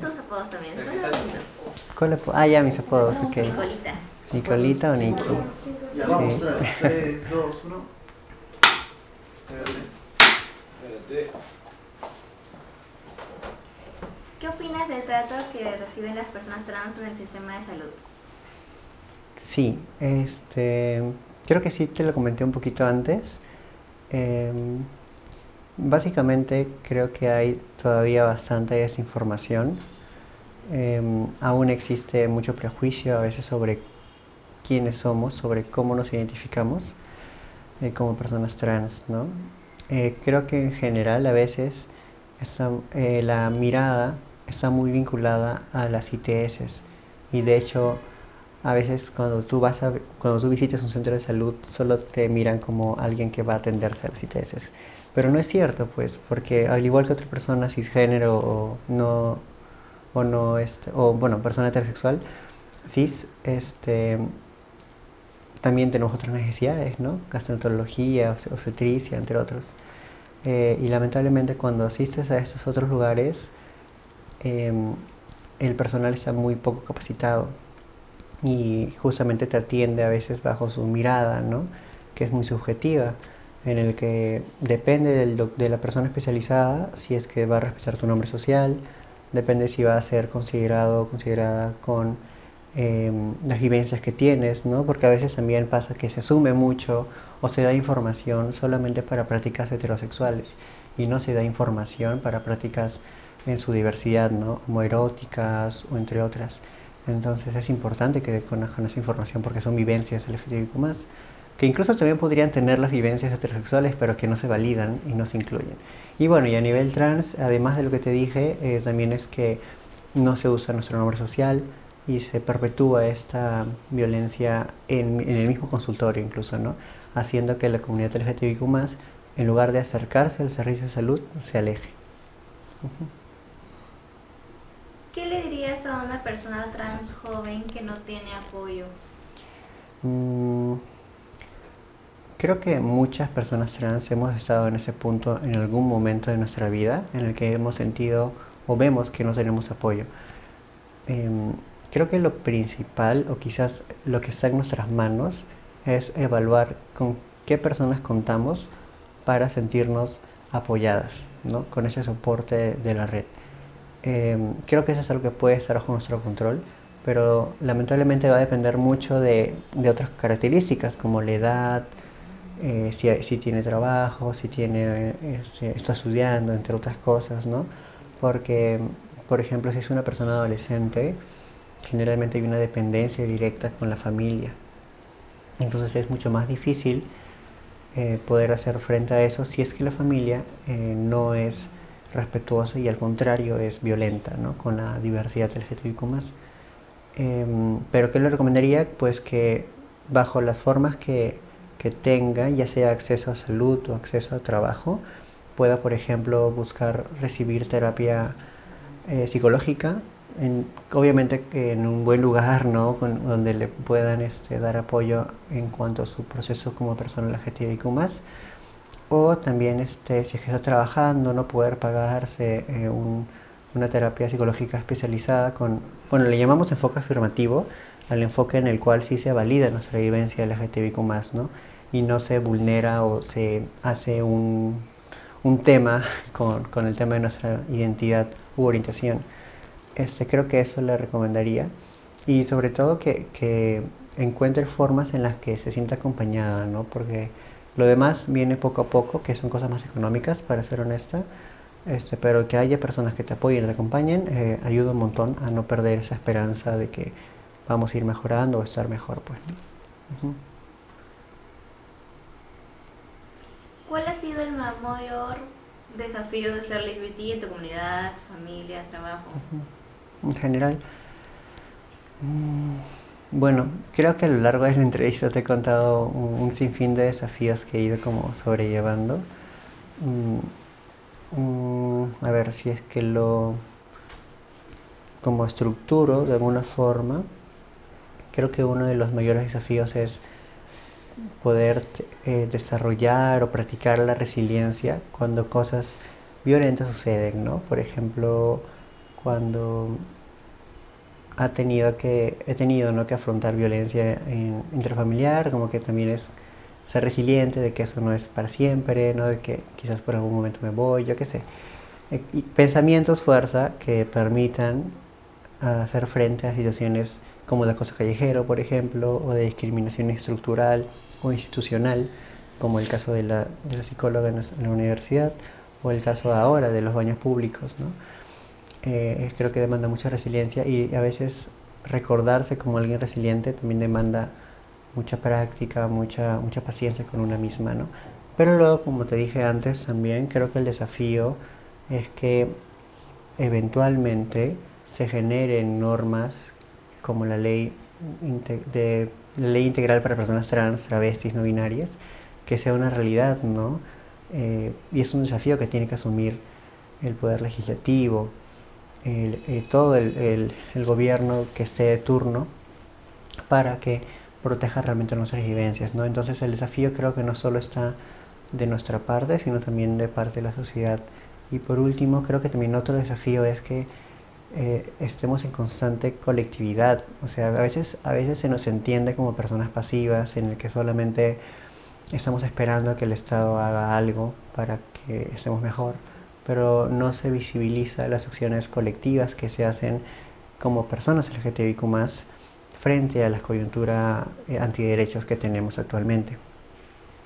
tus apodos también. Solo dime. Ya mis apodos, ok. Nicolita. Nicolita o Niki. Ya vamos, Sí. 3, 2, 1. Espérate. ¿Qué opinas del trato que reciben las personas trans en el sistema de salud? Sí, creo que sí te lo comenté un poquito antes. Em, Básicamente creo que hay todavía bastante desinformación. Aún existe mucho prejuicio a veces sobre quiénes somos, sobre cómo nos identificamos como personas trans, ¿no? Creo que en general a veces la mirada está muy vinculada a las ITS y de hecho a veces cuando tú visitas un centro de salud solo te miran como alguien que va a atenderse a las ITS. Pero no es cierto, pues, porque al igual que otras personas cisgénero o no, o bueno, persona heterosexual, cis, también tenemos otras necesidades, ¿no? Gastroenterología, obstetricia, entre otros. Y lamentablemente cuando asistes a estos otros lugares, em, el personal está muy poco capacitado y justamente te atiende a veces bajo su mirada, ¿no? Que es muy subjetiva, en el que depende de la persona especializada si es que va a respetar tu nombre social, depende si va a ser considerado o considerada con las vivencias que tienes, ¿no? Porque a veces también pasa que se asume mucho o se da información solamente para prácticas heterosexuales y no se da información para prácticas en su diversidad, ¿no? Homoeróticas o entre otras. Entonces es importante que conozcan esa información porque son vivencias LGTBIQ+, que incluso también podrían tener las vivencias heterosexuales, pero que no se validan y no se incluyen. Y bueno, y a nivel trans, además de lo que te dije, también es que no se usa nuestro nombre social y se perpetúa esta violencia en el mismo consultorio incluso, ¿no? Haciendo que la comunidad LGTBIQ+, en lugar de acercarse al servicio de salud, se aleje. ¿Qué le dirías a una persona trans joven que no tiene apoyo? Mm, Creo que muchas personas trans hemos estado en ese punto en algún momento de nuestra vida en el que hemos sentido o vemos que no tenemos apoyo. Em, Creo que lo principal o quizás lo que está en nuestras manos es evaluar con qué personas contamos para sentirnos apoyadas, ¿no? Con ese soporte de la red. Creo que eso es algo que puede estar bajo nuestro control, pero lamentablemente va a depender mucho de otras características como la edad, si tiene trabajo, si tiene, está estudiando, entre otras cosas, ¿no? Porque, por ejemplo, si es una persona adolescente, generalmente hay una dependencia directa con la familia. Entonces es mucho más difícil poder hacer frente a eso si es que la familia no es respetuosa y al contrario es violenta, ¿no? Con la diversidad LGTBIQ+. Pero ¿qué le recomendaría? Pues que bajo las formas que tenga, ya sea acceso a salud o acceso a trabajo, pueda, por ejemplo, buscar recibir terapia psicológica, obviamente en un buen lugar, ¿no? Donde le puedan dar apoyo en cuanto a su proceso como persona LGTBIQ+, o también si es que está trabajando, no poder pagarse una terapia psicológica especializada bueno, le llamamos enfoque afirmativo, al enfoque en el cual sí se valida nuestra vivencia LGTBIQ+, ¿no? Y no se vulnera o se hace un tema con el tema de nuestra identidad u orientación. Creo que eso le recomendaría. Y sobre todo que encuentre formas en las que se sienta acompañada, ¿no? Porque lo demás viene poco a poco, que son cosas más económicas, para ser honesta. Pero que haya personas que te apoyen y te acompañen, ayuda un montón a no perder esa esperanza de que vamos a ir mejorando o estar mejor, pues. Uh -huh. ¿Cuál ha sido el mayor desafío de ser LGBT en tu comunidad, familia, trabajo? En general, bueno, creo que a lo largo de la entrevista te he contado un sinfín de desafíos que he ido como sobrellevando. A ver si es que lo como estructuro de alguna forma. Creo que uno de los mayores desafíos es poder desarrollar o practicar la resiliencia cuando cosas violentas suceden, ¿no? Por ejemplo, cuando he tenido, ¿no?, que afrontar violencia intrafamiliar, como que también es ser resiliente de que eso no es para siempre, ¿no?, de que quizás por algún momento me voy, yo qué sé. Y pensamientos fuerza que permitan hacer frente a situaciones como el acoso callejero, por ejemplo, o de discriminación estructural o institucional, como el caso de la psicóloga en la universidad, o el caso ahora de los baños públicos, ¿no? Creo que demanda mucha resiliencia y a veces recordarse como alguien resiliente también demanda mucha práctica, mucha paciencia con una misma, ¿no? Pero luego, como te dije antes, también creo que el desafío es que eventualmente se generen normas como la ley integral para personas trans, travestis, no binarias, que sea una realidad, ¿no? Y es un desafío que tiene que asumir el poder legislativo, todo el gobierno que esté de turno para que proteja realmente nuestras vivencias, ¿no? Entonces el desafío creo que no solo está de nuestra parte, sino también de parte de la sociedad. Y por último, creo que también otro desafío es que estemos en constante colectividad. O sea, a veces se nos entiende como personas pasivas, en el que solamente estamos esperando a que el Estado haga algo para que estemos mejor, pero no se visibiliza las acciones colectivas que se hacen como personas LGTBIQ+, frente a la coyuntura antiderechos que tenemos actualmente.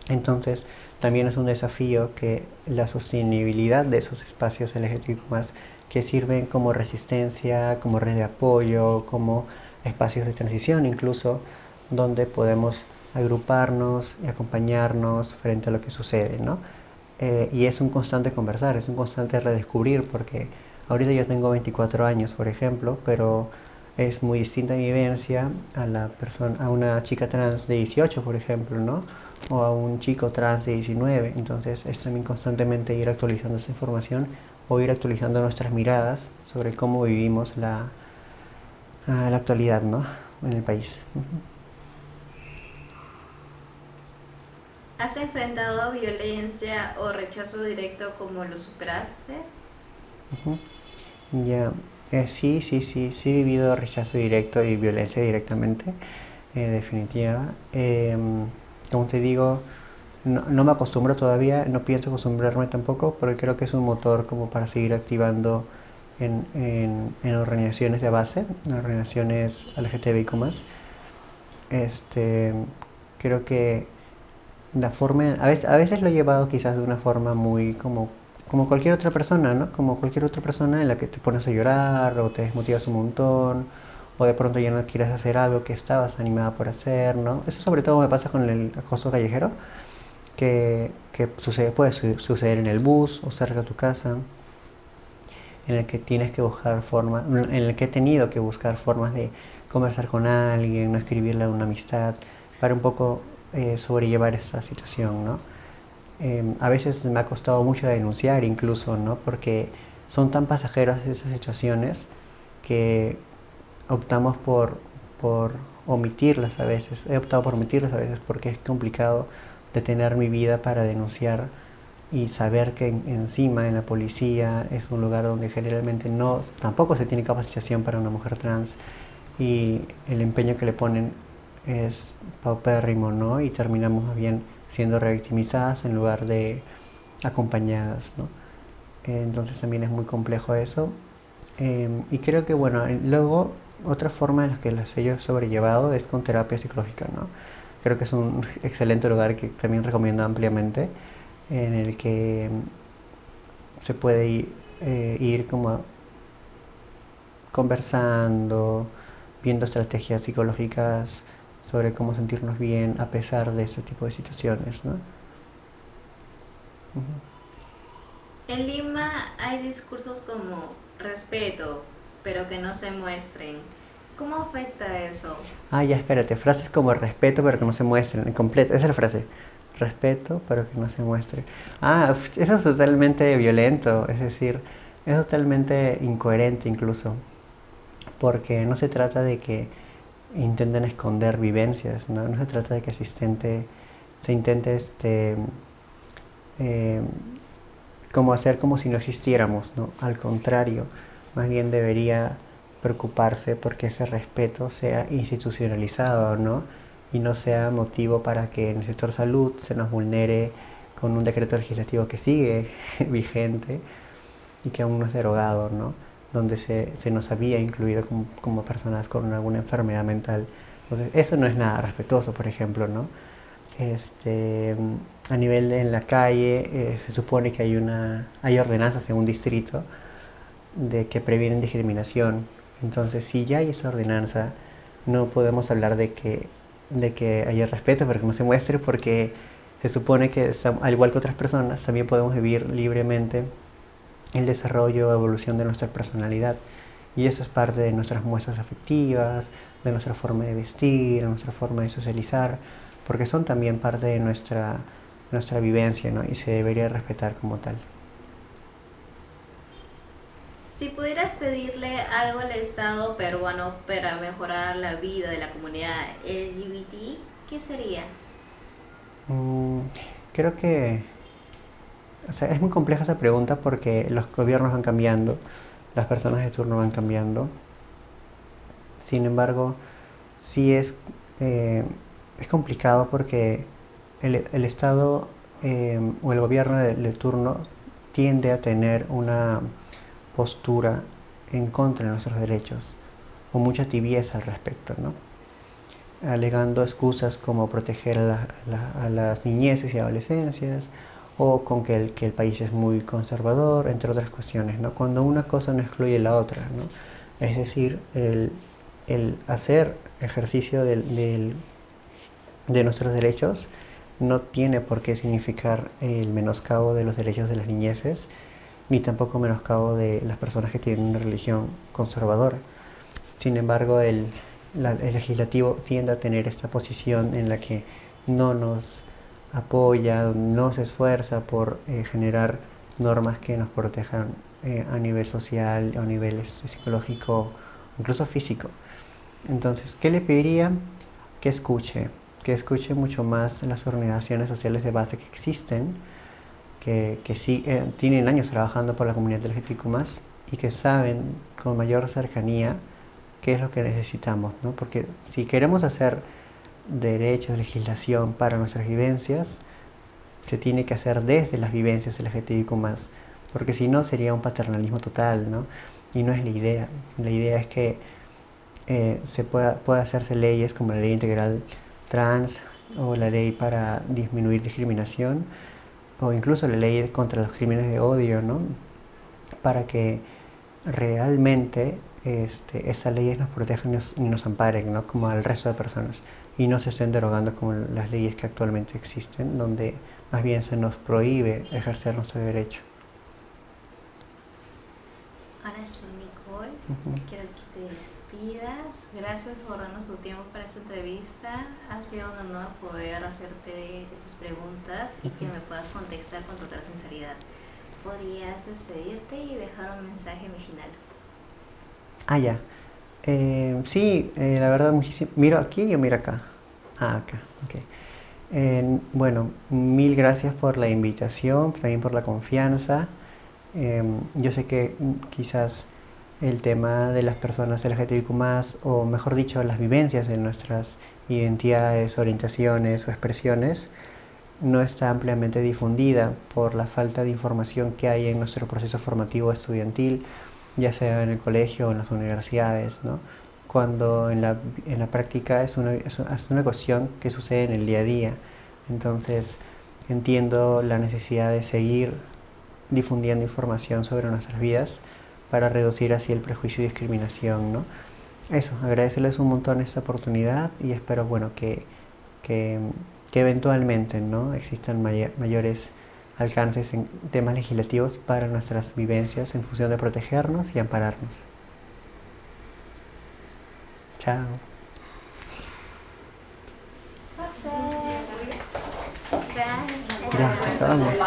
Entonces, también es un desafío que la sostenibilidad de esos espacios LGTBIQ+, que sirven como resistencia, como red de apoyo, como espacios de transición incluso, donde podemos agruparnos y acompañarnos frente a lo que sucede, ¿no? Y es un constante conversar, es un constante redescubrir, porque ahorita yo tengo 24 años, por ejemplo, pero es muy distinta mi vivencia a una chica trans de 18, por ejemplo, ¿no? O a un chico trans de 19. Entonces es también constantemente ir actualizando esa información o ir actualizando nuestras miradas sobre cómo vivimos la actualidad, ¿no?, en el país. ¿Has enfrentado violencia o rechazo directo? ¿Cómo lo superaste? Ujú. Ya, sí he vivido rechazo directo y violencia directamente, definitiva. Como te digo, no me acostumbro todavía, no pienso acostumbrarme tampoco, porque creo que es un motor como para seguir activando en organizaciones de base, en organizaciones LGTBIQ+. Este, creo que a veces lo he llevado quizás de una forma muy como cualquier otra persona, ¿no? Como cualquier otra persona en la que te pones a llorar o te desmotivas un montón o de pronto ya no quieres hacer algo que estabas animada por hacer, ¿no? Eso sobre todo me pasa con el acoso callejero, que puede suceder en el bus o cerca de tu casa, en el que tienes que buscar formas, en el que he tenido que buscar formas de conversar con alguien, no escribirle a una amistad, para un poco sobrellevar esta situación, ¿no? A veces me ha costado mucho denunciar incluso, ¿no? Porque son tan pasajeras esas situaciones que optamos por omitirlas a veces. He optado por omitirlas a veces porque es complicado detener mi vida para denunciar y saber que encima en la policía es un lugar donde generalmente tampoco se tiene capacitación para una mujer trans y el empeño que le ponen es paupérrimo, ¿no? Y terminamos más bien siendo revictimizadas en lugar de acompañadas, ¿no? Entonces también es muy complejo eso. Y creo que, bueno, luego otra forma en la que las he sobrellevado es con terapia psicológica, ¿no? Creo que es un excelente lugar que también recomiendo ampliamente, en el que se puede ir como conversando, viendo estrategias psicológicas sobre cómo sentirnos bien a pesar de este tipo de situaciones, ¿no? Uh-huh. En Lima hay discursos como respeto, pero que no se muestren. ¿Cómo afecta eso? Ah, ya, espérate. Frases como respeto, pero que no se muestren. En completo. Esa es la frase. Respeto, pero que no se muestre. Eso es totalmente violento. Es decir, es totalmente incoherente incluso. Porque no se trata de que intenten esconder vivencias, ¿no? No se trata de que se intente eh, como hacer como si no existiéramos, ¿no? Al contrario, más bien debería preocuparse porque ese respeto sea institucionalizado, ¿no? Y no sea motivo para que en el sector salud se nos vulnere con un decreto legislativo que sigue vigente y que aún no es derogado, ¿no? Donde se nos había incluido como personas con alguna enfermedad mental. Entonces, eso no es nada respetuoso, por ejemplo, ¿no? Este, a nivel de en la calle, se supone que hay ordenanzas en un distrito de que previenen discriminación. Entonces, si ya hay esa ordenanza, no podemos hablar de que haya respeto, pero que no se muestre, porque se supone que, al igual que otras personas, también podemos vivir libremente el desarrollo o evolución de nuestra personalidad. Y eso es parte de nuestras muestras afectivas, de nuestra forma de vestir, de nuestra forma de socializar, porque son también parte de nuestra vivencia, ¿no? Y se debería respetar como tal. Si pudieras pedirle algo al Estado peruano para mejorar la vida de la comunidad LGBT, ¿qué sería? Mm, creo que, o sea, es muy compleja esa pregunta porque los gobiernos van cambiando, las personas de turno van cambiando. Sin embargo, sí es complicado porque el Estado o el gobierno de turno tiende a tener una postura en contra de nuestros derechos o mucha tibieza al respecto, ¿no? Alegando excusas como proteger a las niñeces y adolescencias o con que el país es muy conservador, entre otras cuestiones, ¿no? Cuando una cosa no excluye la otra, ¿no? Es decir, el hacer ejercicio de nuestros derechos no tiene por qué significar el menoscabo de los derechos de las niñeces, ni tampoco menoscabo de las personas que tienen una religión conservadora. Sin embargo, el legislativo tiende a tener esta posición en la que no nos apoya, no se esfuerza por generar normas que nos protejan a nivel social, a nivel psicológico, incluso físico. Entonces, ¿qué le pediría? Que escuche, que escuche mucho más las organizaciones sociales de base que existen, que sí tienen años trabajando por la comunidad LGBTQ+, y que saben con mayor cercanía qué es lo que necesitamos, ¿no? Porque si queremos hacer derechos, legislación para nuestras vivencias, se tiene que hacer desde las vivencias LGBTQ+, porque si no sería un paternalismo total, ¿no? Y no es la idea. La idea es que pueda hacerse leyes como la ley integral trans o la ley para disminuir discriminación o incluso la ley contra los crímenes de odio, ¿no? Para que realmente esas leyes nos protejan y nos amparen, ¿no? Como al resto de personas y no se estén derogando como las leyes que actualmente existen, donde más bien se nos prohíbe ejercer nuestro derecho. Ahora sí, Nicole, Ujú. quiero que te despidas. Gracias por darnos tu tiempo para esta entrevista. Ha sido un honor poder hacerte estas preguntas y que me puedas contestar con total sinceridad. ¿Podrías despedirte y dejar un mensaje en mi final? Ah, ya. Sí, la verdad, muchísimo. ¿Miro aquí o miro acá? Ah, acá, ok. Bueno, mil gracias por la invitación, también por la confianza. Yo sé que quizás el tema de las personas LGTBIQ+, o mejor dicho, las vivencias de nuestras identidades, orientaciones o expresiones, no está ampliamente difundida por la falta de información que hay en nuestro proceso formativo estudiantil, ya sea en el colegio o en las universidades, ¿no? Cuando en la práctica es una cuestión que sucede en el día a día. Entonces, entiendo la necesidad de seguir difundiendo información sobre nuestras vidas para reducir así el prejuicio y discriminación, ¿no? Eso, agradecerles un montón esta oportunidad y espero, bueno, que, que eventualmente, ¿no? Existan mayores alcances en temas legislativos para nuestras vivencias en función de protegernos y ampararnos. Chao. Perfecto. Gracias. Ya, acabamos.